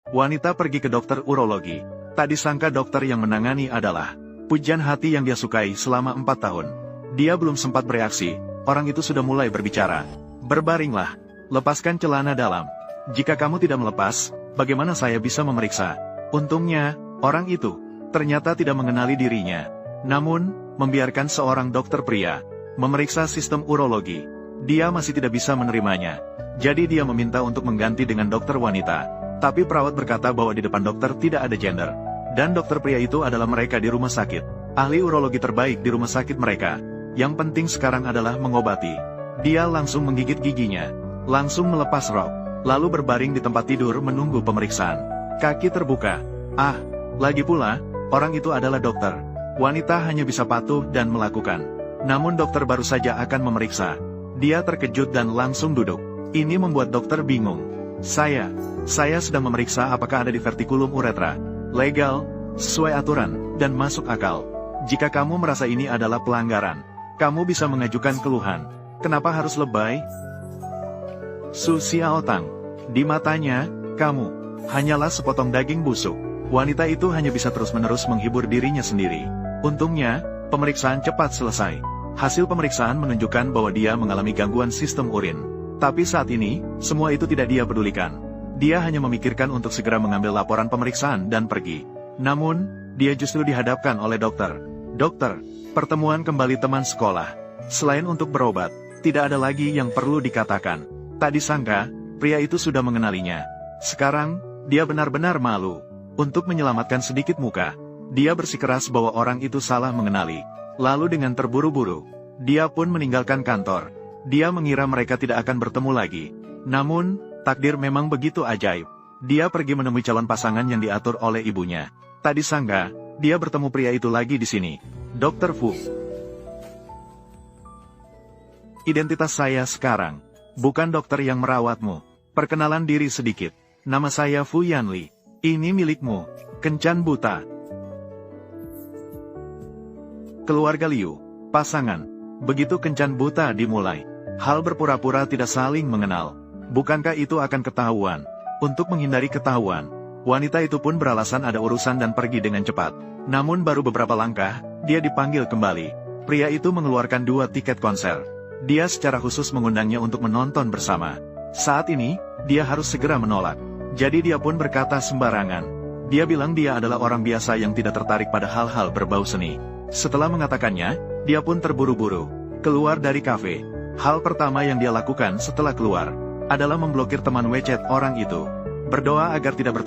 Wanita pergi ke dokter urologi. Tak disangka dokter yang menangani adalah pujian hati yang dia sukai selama 4 tahun. Dia belum sempat bereaksi, orang itu sudah mulai berbicara. Berbaringlah, lepaskan celana dalam. Jika kamu tidak melepas, bagaimana saya bisa memeriksa? Untungnya, orang itu ternyata tidak mengenali dirinya. Namun, membiarkan seorang dokter pria memeriksa sistem urologi, dia masih tidak bisa menerimanya. Jadi dia meminta untuk mengganti dengan dokter wanita. Tapi perawat berkata bahwa di depan dokter tidak ada gender. Dan dokter pria itu adalah mereka di rumah sakit. Ahli urologi terbaik di rumah sakit mereka. Yang penting sekarang adalah mengobati. Dia langsung menggigit giginya. Langsung melepas rok. Lalu berbaring di tempat tidur menunggu pemeriksaan. Kaki terbuka. Lagi pula, orang itu adalah dokter. Wanita hanya bisa patuh dan melakukan. Namun dokter baru saja akan memeriksa. Dia terkejut dan langsung duduk. Ini membuat dokter bingung. Saya sedang memeriksa apakah ada divertikulum uretra. Legal, sesuai aturan, dan masuk akal. Jika kamu merasa ini adalah pelanggaran, kamu bisa mengajukan keluhan. Kenapa harus lebay? Su Xiaotang. Di matanya, kamu hanyalah sepotong daging busuk. Wanita itu hanya bisa terus-menerus menghibur dirinya sendiri. Untungnya, pemeriksaan cepat selesai. Hasil pemeriksaan menunjukkan bahwa dia mengalami gangguan sistem urin. Tapi saat ini, semua itu tidak dia pedulikan. Dia hanya memikirkan untuk segera mengambil laporan pemeriksaan dan pergi. Namun, dia justru dihadapkan oleh dokter. Dokter, pertemuan kembali teman sekolah. Selain untuk berobat, tidak ada lagi yang perlu dikatakan. Tak disangka, pria itu sudah mengenalinya. Sekarang, dia benar-benar malu. Untuk menyelamatkan sedikit muka, dia bersikeras bahwa orang itu salah mengenali. Lalu dengan terburu-buru, dia pun meninggalkan kantor. Dia mengira mereka tidak akan bertemu lagi. Namun, takdir memang begitu ajaib. Dia pergi menemui calon pasangan yang diatur oleh ibunya. Tak disangka, dia bertemu pria itu lagi di sini. Dr. Fu. Identitas saya sekarang. Bukan dokter yang merawatmu. Perkenalan diri sedikit. Nama saya Fu Yanli. Ini milikmu. Kencan buta. Keluarga Liu. Pasangan. Begitu kencan buta dimulai. Hal berpura-pura tidak saling mengenal. Bukankah itu akan ketahuan? Untuk menghindari ketahuan, wanita itu pun beralasan ada urusan dan pergi dengan cepat. Namun baru beberapa langkah, dia dipanggil kembali. Pria itu mengeluarkan 2 tiket konser. Dia secara khusus mengundangnya untuk menonton bersama. Saat ini, dia harus segera menolak. Jadi dia pun berkata sembarangan. Dia bilang dia adalah orang biasa yang tidak tertarik pada hal-hal berbau seni. Setelah mengatakannya, dia pun terburu-buru keluar dari kafe. Hal pertama yang dia lakukan setelah keluar adalah memblokir teman WeChat orang itu. Berdoa agar tidak bertemu.